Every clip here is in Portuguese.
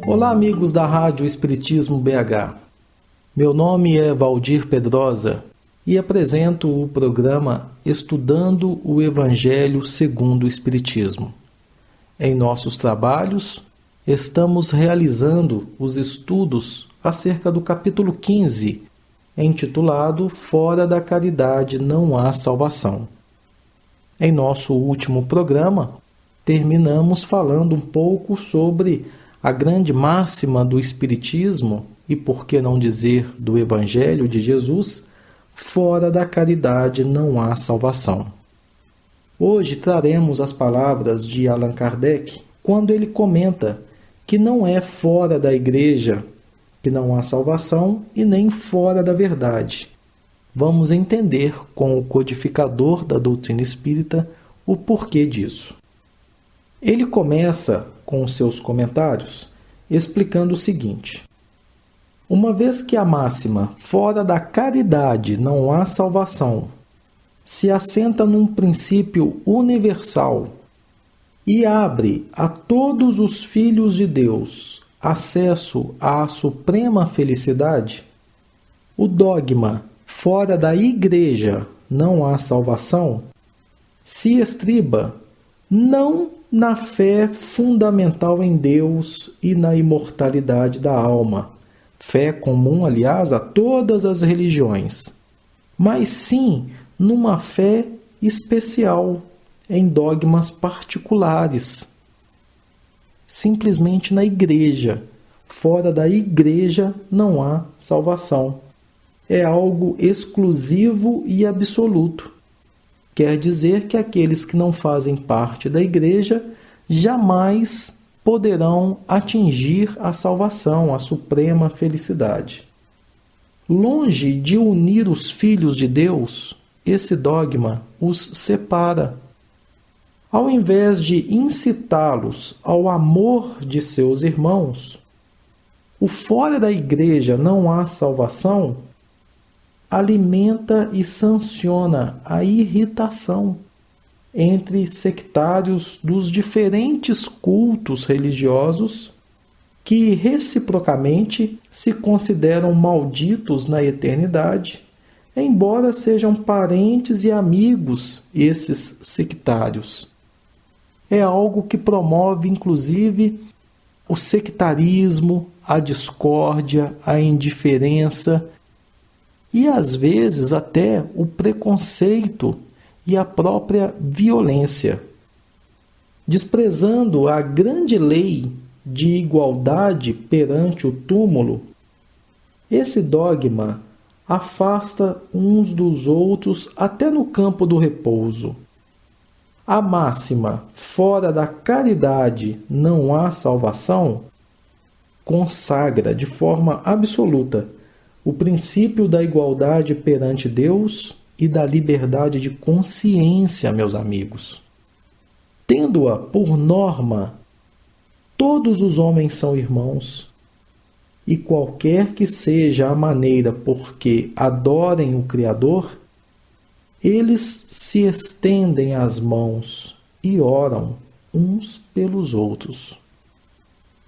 Olá, amigos da Rádio Espiritismo BH. Meu nome é Valdir Pedrosa e apresento o programa Estudando o Evangelho segundo o Espiritismo. Em nossos trabalhos, estamos realizando os estudos acerca do capítulo 15, intitulado Fora da Caridade não há salvação. Em nosso último programa, terminamos falando um pouco sobre a grande máxima do Espiritismo, e por que não dizer do Evangelho de Jesus, fora da caridade não há salvação. Hoje traremos as palavras de Allan Kardec, quando ele comenta que não é fora da Igreja que não há salvação e nem fora da verdade. Vamos entender com o codificador da doutrina espírita o porquê disso. Ele começa com seus comentários explicando o seguinte: uma vez que a máxima fora da caridade não há salvação se assenta num princípio universal e abre a todos os filhos de Deus acesso à suprema felicidade, o dogma fora da Igreja não há salvação se estriba não na fé fundamental em Deus e na imortalidade da alma, fé comum, aliás, a todas as religiões, mas sim numa fé especial, em dogmas particulares. Simplesmente na Igreja. Fora da Igreja não há salvação. É algo exclusivo e absoluto. Quer dizer que aqueles que não fazem parte da Igreja jamais poderão atingir a salvação, a suprema felicidade. Longe de unir os filhos de Deus, esse dogma os separa. Ao invés de incitá-los ao amor de seus irmãos, o fora da Igreja não há salvação alimenta e sanciona a irritação entre sectários dos diferentes cultos religiosos que reciprocamente se consideram malditos na eternidade, embora sejam parentes e amigos esses sectários. É algo que promove, inclusive, o sectarismo, a discórdia, a indiferença e, às vezes, até o preconceito e a própria violência. Desprezando a grande lei de igualdade perante o túmulo, esse dogma afasta uns dos outros até no campo do repouso. A máxima, fora da caridade não há salvação, consagra de forma absoluta o princípio da igualdade perante Deus e da liberdade de consciência, meus amigos. Tendo-a por norma, todos os homens são irmãos, e qualquer que seja a maneira por que adorem o Criador, eles se estendem as mãos e oram uns pelos outros.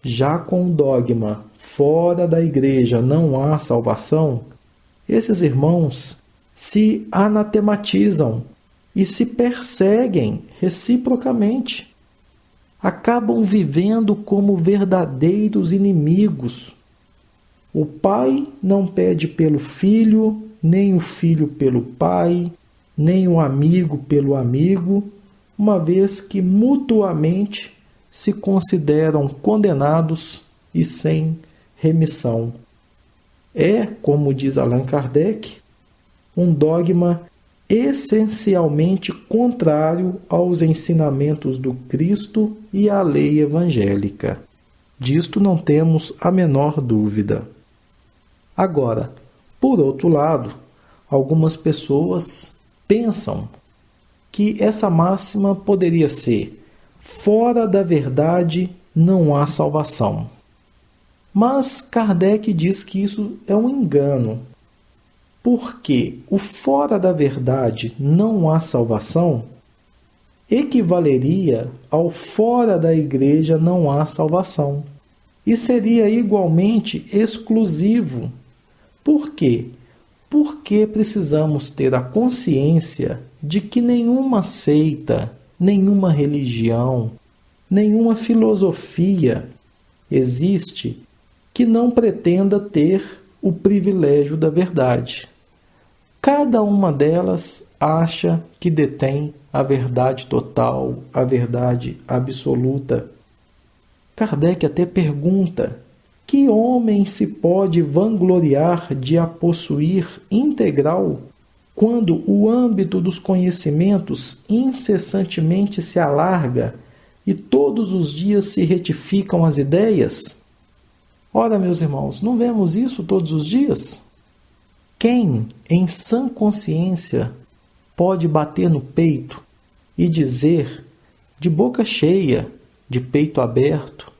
Já com o dogma fora da Igreja não há salvação, esses irmãos se anatematizam e se perseguem reciprocamente. Acabam vivendo como verdadeiros inimigos. O pai não pede pelo filho, nem o filho pelo pai, nem o amigo pelo amigo, uma vez que mutuamente se consideram condenados e sem remissão. É, como diz Allan Kardec, um dogma essencialmente contrário aos ensinamentos do Cristo e à lei evangélica. Disto não temos a menor dúvida. Agora, por outro lado, algumas pessoas pensam que essa máxima poderia ser: fora da verdade não há salvação. Mas Kardec diz que isso é um engano, porque o fora da verdade não há salvação equivaleria ao fora da igreja não há salvação. E seria igualmente exclusivo. Por quê? Porque precisamos ter a consciência de que nenhuma seita, nenhuma religião, nenhuma filosofia existe que não pretenda ter o privilégio da verdade. Cada uma delas acha que detém a verdade total, a verdade absoluta. Kardec até pergunta: que homem se pode vangloriar de a possuir integral, quando o âmbito dos conhecimentos incessantemente se alarga e todos os dias se retificam as ideias? Ora, meus irmãos, não vemos isso todos os dias? Quem, em sã consciência, pode bater no peito e dizer, de boca cheia, de peito aberto,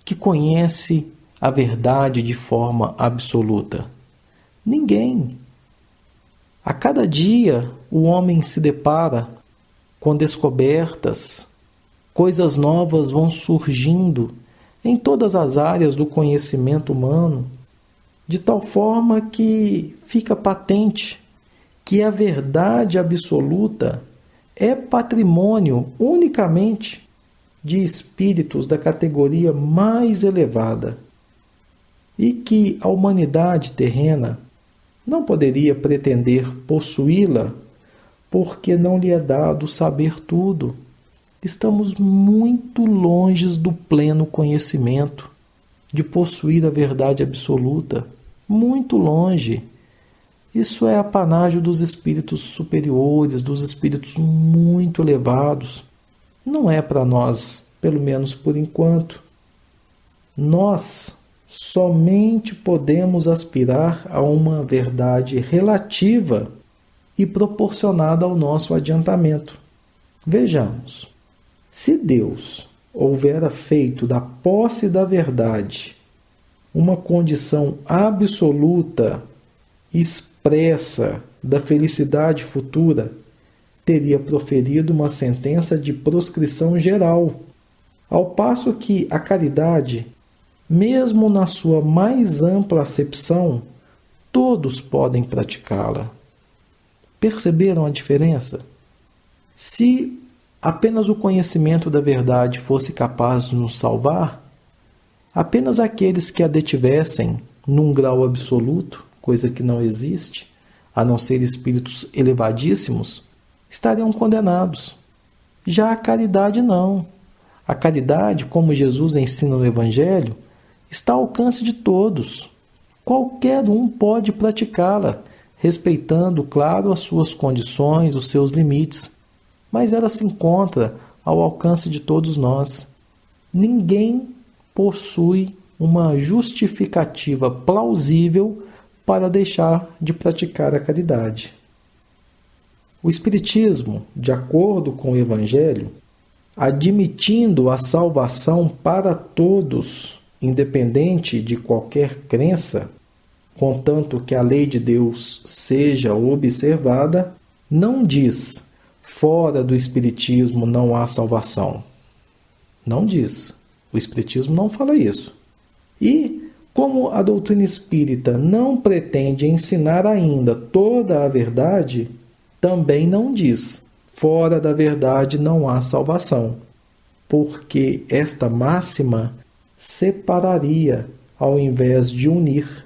que conhece a verdade de forma absoluta? Ninguém. A cada dia o homem se depara com descobertas, coisas novas vão surgindo em todas as áreas do conhecimento humano, de tal forma que fica patente que a verdade absoluta é patrimônio unicamente de espíritos da categoria mais elevada e que a humanidade terrena não poderia pretender possuí-la porque não lhe é dado saber tudo. Estamos muito longe do pleno conhecimento, de possuir a verdade absoluta, muito longe. Isso é apanágio dos espíritos superiores, dos espíritos muito elevados. Não é para nós, pelo menos por enquanto. Nós somente podemos aspirar a uma verdade relativa e proporcionada ao nosso adiantamento. Vejamos. Se Deus houvera feito da posse da verdade uma condição absoluta, expressa da felicidade futura, teria proferido uma sentença de proscrição geral, ao passo que a caridade, mesmo na sua mais ampla acepção, todos podem praticá-la. Perceberam a diferença? Se apenas o conhecimento da verdade fosse capaz de nos salvar, apenas aqueles que a detivessem num grau absoluto, coisa que não existe, a não ser espíritos elevadíssimos, estariam condenados. Já a caridade não. A caridade, como Jesus ensina no Evangelho, está ao alcance de todos. Qualquer um pode praticá-la, respeitando, claro, as suas condições, os seus limites, mas ela se encontra ao alcance de todos nós. Ninguém possui uma justificativa plausível para deixar de praticar a caridade. O Espiritismo, de acordo com o Evangelho, admitindo a salvação para todos, independente de qualquer crença, contanto que a lei de Deus seja observada, não diz: fora do Espiritismo não há salvação. Não diz. O Espiritismo não fala isso. E, como a doutrina espírita não pretende ensinar ainda toda a verdade, também não diz: fora da verdade não há salvação, porque esta máxima separaria ao invés de unir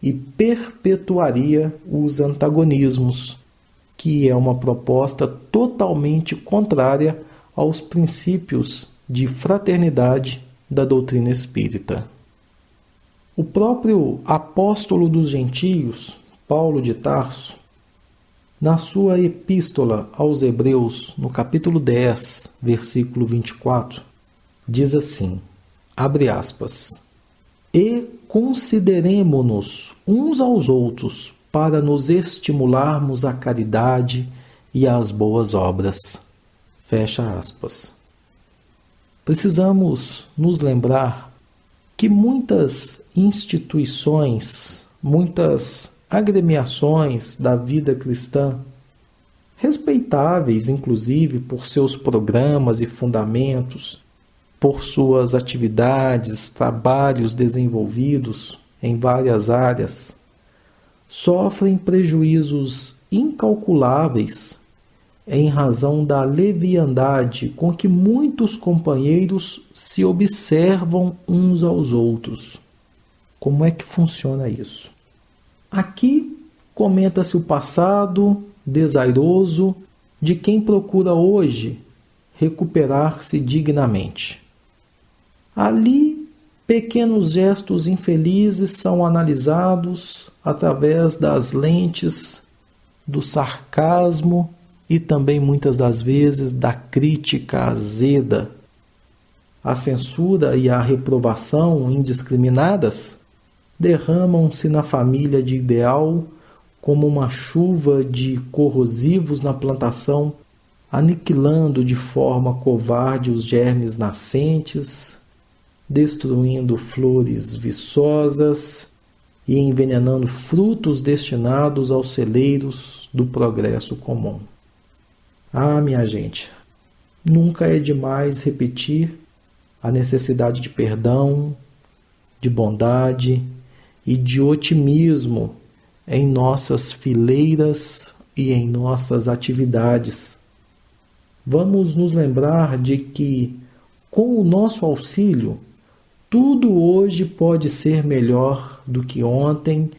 e perpetuaria os antagonismos, que é uma proposta totalmente contrária aos princípios de fraternidade da doutrina espírita. O próprio apóstolo dos gentios, Paulo de Tarso, na sua epístola aos Hebreus, no capítulo 10, versículo 24, diz assim, abre aspas, e consideremo-nos uns aos outros para nos estimularmos à caridade e às boas obras. Fecha aspas. Precisamos nos lembrar que muitas instituições, muitas agremiações da vida cristã, respeitáveis inclusive por seus programas e fundamentos, por suas atividades, trabalhos desenvolvidos em várias áreas, sofrem prejuízos incalculáveis em razão da leviandade com que muitos companheiros se observam uns aos outros. Como é que funciona isso? Aqui comenta-se o passado desairoso de quem procura hoje recuperar-se dignamente. Ali, pequenos gestos infelizes são analisados através das lentes do sarcasmo e também muitas das vezes da crítica azeda. A censura e a reprovação indiscriminadas derramam-se na família de ideal como uma chuva de corrosivos na plantação, aniquilando de forma covarde os germes nascentes, destruindo flores viçosas e envenenando frutos destinados aos celeiros do progresso comum. Ah, minha gente, nunca é demais repetir a necessidade de perdão, de bondade e de otimismo em nossas fileiras e em nossas atividades. Vamos nos lembrar de que, com o nosso auxílio, tudo hoje pode ser melhor do que ontem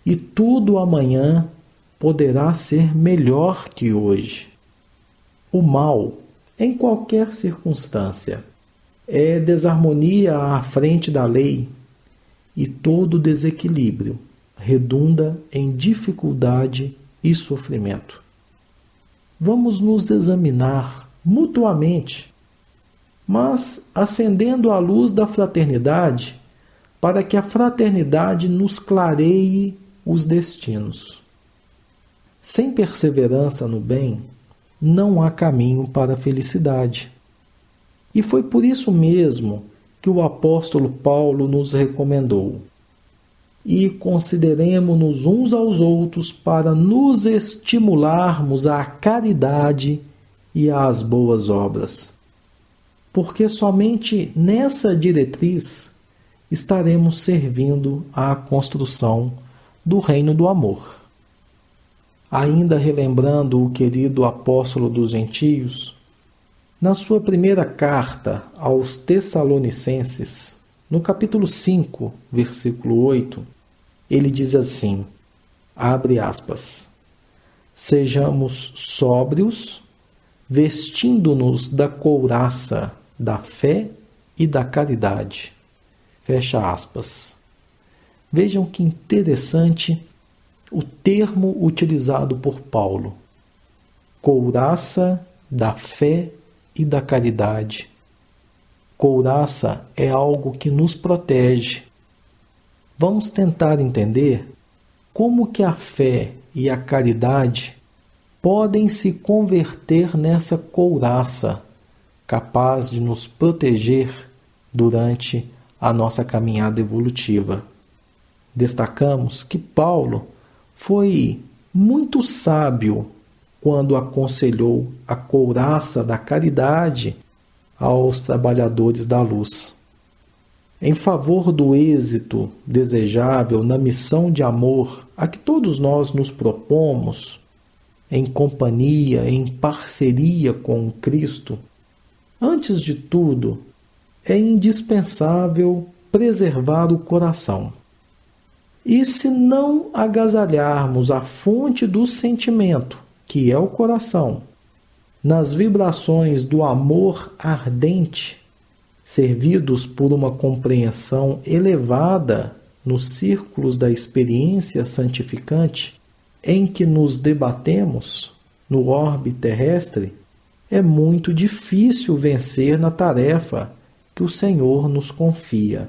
e tudo amanhã poderá ser melhor que hoje. O mal, em qualquer circunstância, é desarmonia à frente da lei e todo desequilíbrio redunda em dificuldade e sofrimento. Vamos nos examinar mutuamente, mas acendendo a luz da fraternidade, para que a fraternidade nos clareie os destinos. Sem perseverança no bem, não há caminho para a felicidade. E foi por isso mesmo que o apóstolo Paulo nos recomendou: e consideremo-nos uns aos outros para nos estimularmos à caridade e às boas obras. Porque somente nessa diretriz estaremos servindo à construção do reino do amor. Ainda relembrando o querido apóstolo dos gentios, na sua primeira carta aos Tessalonicenses, no capítulo 5, versículo 8, ele diz assim, abre aspas, sejamos sóbrios, vestindo-nos da couraça da fé e da caridade. Fecha aspas. Vejam que interessante o termo utilizado por Paulo. Couraça da fé e da caridade. Couraça é algo que nos protege. Vamos tentar entender como que a fé e a caridade podem se converter nessa couraça capaz de nos proteger durante a nossa caminhada evolutiva. Destacamos que Paulo foi muito sábio quando aconselhou a couraça da caridade aos trabalhadores da luz. Em favor do êxito desejável na missão de amor a que todos nós nos propomos, em companhia, em parceria com Cristo, antes de tudo, é indispensável preservar o coração. E se não agasalharmos a fonte do sentimento, que é o coração, nas vibrações do amor ardente, servidos por uma compreensão elevada nos círculos da experiência santificante em que nos debatemos no orbe terrestre, é muito difícil vencer na tarefa que o Senhor nos confia.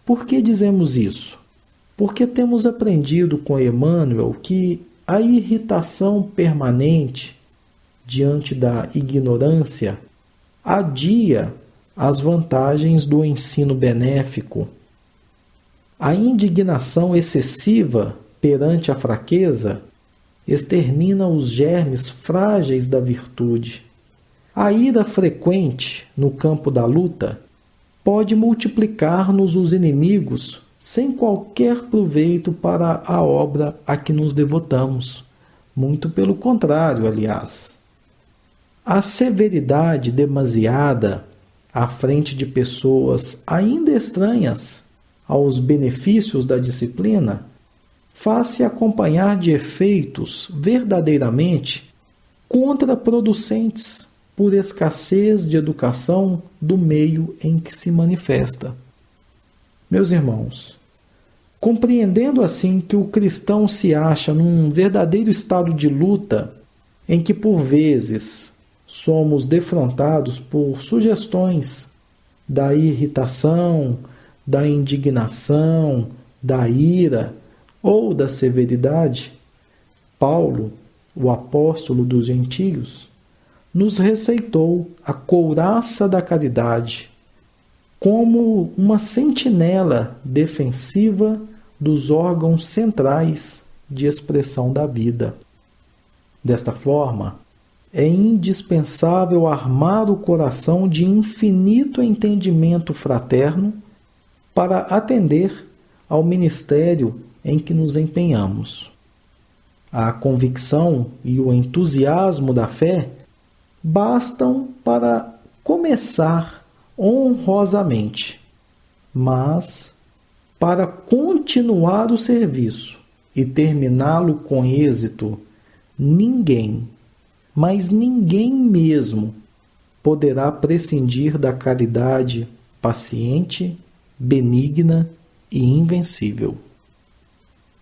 Por que dizemos isso? Porque temos aprendido com Emmanuel que a irritação permanente diante da ignorância adia as vantagens do ensino benéfico. A indignação excessiva perante a fraqueza extermina os germes frágeis da virtude. A ira frequente no campo da luta pode multiplicar-nos os inimigos sem qualquer proveito para a obra a que nos devotamos. Muito pelo contrário, aliás. A severidade demasiada à frente de pessoas ainda estranhas aos benefícios da disciplina faz-se acompanhar de efeitos verdadeiramente contraproducentes por escassez de educação do meio em que se manifesta. Meus irmãos, compreendendo assim que o cristão se acha num verdadeiro estado de luta, em que por vezes somos defrontados por sugestões da irritação, da indignação, da ira ou da severidade, Paulo, o apóstolo dos gentios, nos receitou a couraça da caridade como uma sentinela defensiva dos órgãos centrais de expressão da vida. Desta forma, é indispensável armar o coração de infinito entendimento fraterno para atender ao ministério em que nos empenhamos. A convicção e o entusiasmo da fé bastam para começar honrosamente, mas para continuar o serviço e terminá-lo com êxito, ninguém, mas ninguém mesmo, poderá prescindir da caridade paciente, benigna e invencível.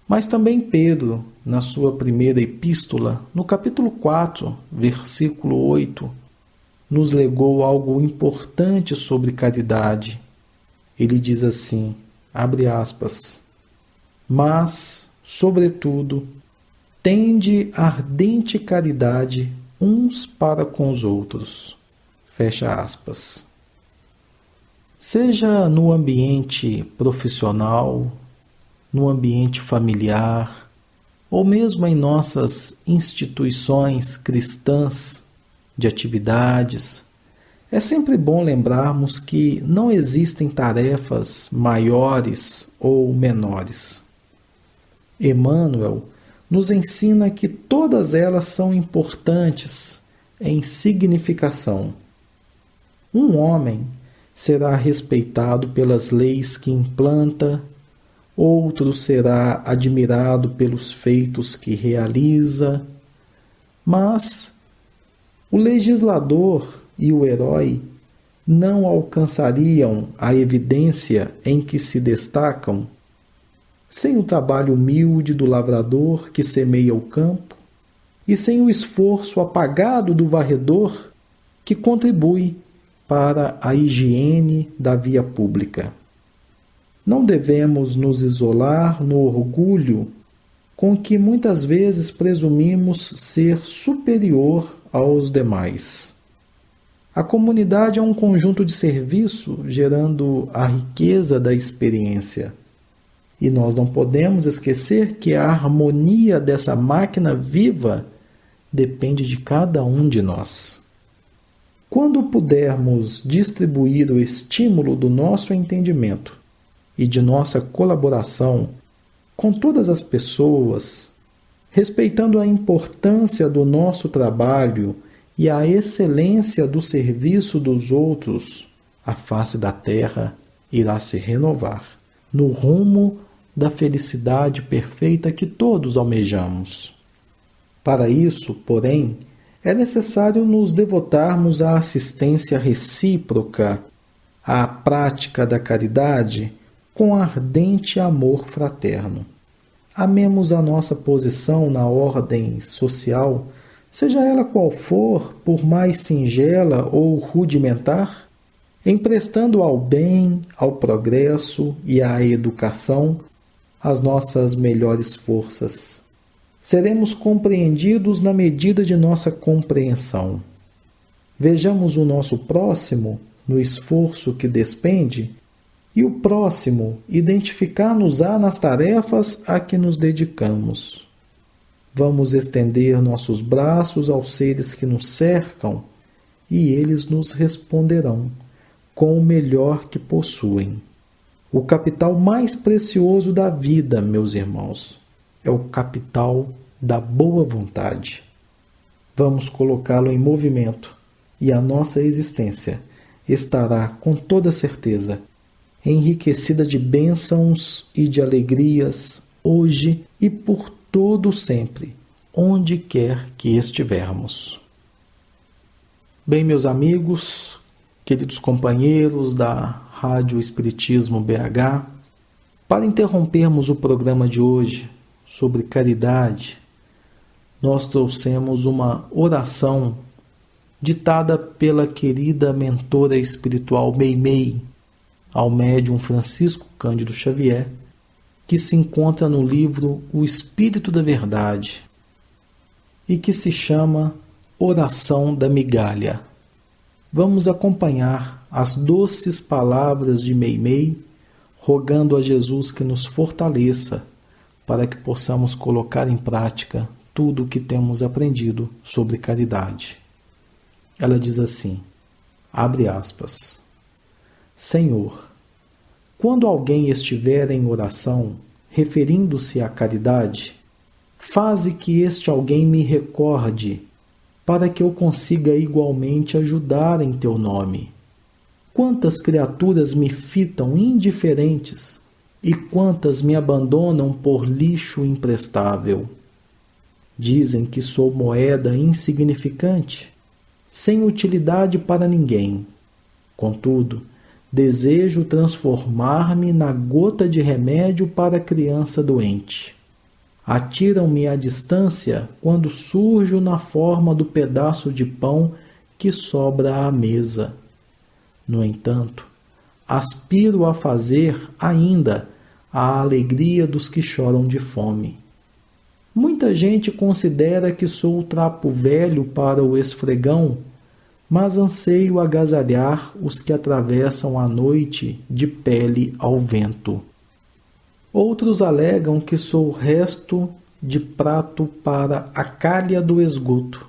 Mas também Pedro, na sua primeira epístola, no capítulo 4, versículo 8, nos legou algo importante sobre caridade. Ele diz assim, abre aspas, mas, sobretudo, tende ardente caridade uns para com os outros. Fecha aspas. Seja no ambiente profissional, no ambiente familiar, ou mesmo em nossas instituições cristãs de atividades, é sempre bom lembrarmos que não existem tarefas maiores ou menores. Emmanuel nos ensina que todas elas são importantes em significação. Um homem será respeitado pelas leis que implanta, outro será admirado pelos feitos que realiza, mas o legislador e o herói não alcançariam a evidência em que se destacam sem o trabalho humilde do lavrador que semeia o campo e sem o esforço apagado do varredor que contribui para a higiene da via pública. Não devemos nos isolar no orgulho com que muitas vezes presumimos ser superior aos demais. A comunidade é um conjunto de serviço gerando a riqueza da experiência. E nós não podemos esquecer que a harmonia dessa máquina viva depende de cada um de nós. Quando pudermos distribuir o estímulo do nosso entendimento e de nossa colaboração com todas as pessoas, respeitando a importância do nosso trabalho e a excelência do serviço dos outros, a face da terra irá se renovar no rumo da felicidade perfeita que todos almejamos. Para isso, porém, é necessário nos devotarmos à assistência recíproca, à prática da caridade com ardente amor fraterno. Amemos a nossa posição na ordem social, seja ela qual for, por mais singela ou rudimentar, emprestando ao bem, ao progresso e à educação as nossas melhores forças. Seremos compreendidos na medida de nossa compreensão. Vejamos o nosso próximo no esforço que despende E o próximo, identificar-nos-á nas tarefas a que nos dedicamos. Vamos estender nossos braços aos seres que nos cercam e eles nos responderão com o melhor que possuem. O capital mais precioso da vida, meus irmãos, é o capital da boa vontade. Vamos colocá-lo em movimento e a nossa existência estará, com toda certeza, enriquecida de bênçãos e de alegrias, hoje e por todo sempre, onde quer que estivermos. Bem, meus amigos, queridos companheiros da Rádio Espiritismo BH, para interrompermos o programa de hoje sobre caridade, nós trouxemos uma oração ditada pela querida mentora espiritual Meimei, ao médium Francisco Cândido Xavier, que se encontra no livro O Espírito da Verdade e que se chama Oração da Migalha. Vamos acompanhar as doces palavras de Meimei, rogando a Jesus que nos fortaleça para que possamos colocar em prática tudo o que temos aprendido sobre caridade. Ela diz assim, abre aspas, Senhor, quando alguém estiver em oração, referindo-se à caridade, faze que este alguém me recorde, para que eu consiga igualmente ajudar em teu nome. Quantas criaturas me fitam indiferentes e quantas me abandonam por lixo imprestável. Dizem que sou moeda insignificante, sem utilidade para ninguém. Contudo, desejo transformar-me na gota de remédio para a criança doente. Atiram-me à distância quando surjo na forma do pedaço de pão que sobra à mesa. No entanto, aspiro a fazer ainda a alegria dos que choram de fome. Muita gente considera que sou o trapo velho para o esfregão, mas anseio agasalhar os que atravessam a noite de pele ao vento. Outros alegam que sou o resto de prato para a calha do esgoto.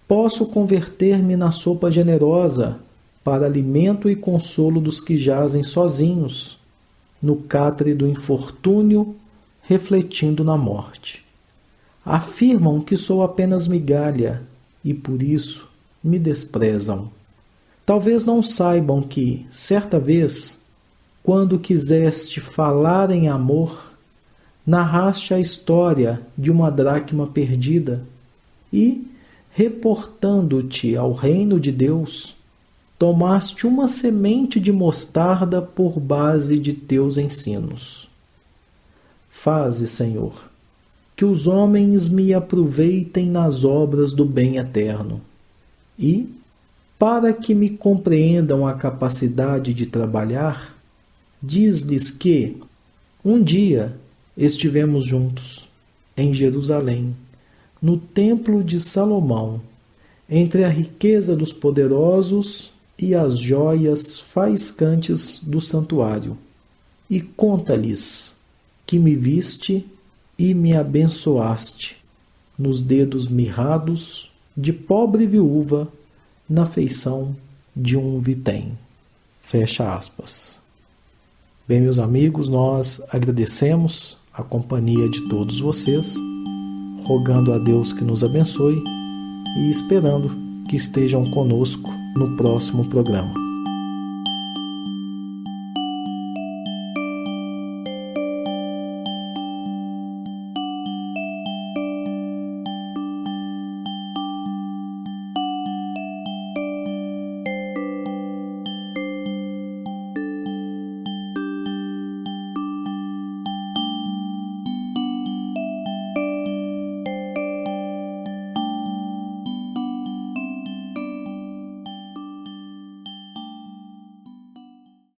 Posso converter-me na sopa generosa para alimento e consolo dos que jazem sozinhos, no catre do infortúnio, refletindo na morte. Afirmam que sou apenas migalha e, por isso, me desprezam. Talvez não saibam que, certa vez, quando quiseste falar em amor, narraste a história de uma dracma perdida e, reportando-te ao reino de Deus, tomaste uma semente de mostarda por base de teus ensinos. Faze, Senhor, que os homens me aproveitem nas obras do bem eterno e, para que me compreendam a capacidade de trabalhar, diz-lhes que, um dia, estivemos juntos, em Jerusalém, no templo de Salomão, entre a riqueza dos poderosos e as joias faiscantes do santuário, e conta-lhes que me viste e me abençoaste, nos dedos mirrados de pobre viúva, na feição de um vitém. Fecha aspas. Bem, meus amigos, nós agradecemos a companhia de todos vocês, rogando a Deus que nos abençoe e esperando que estejam conosco no próximo programa.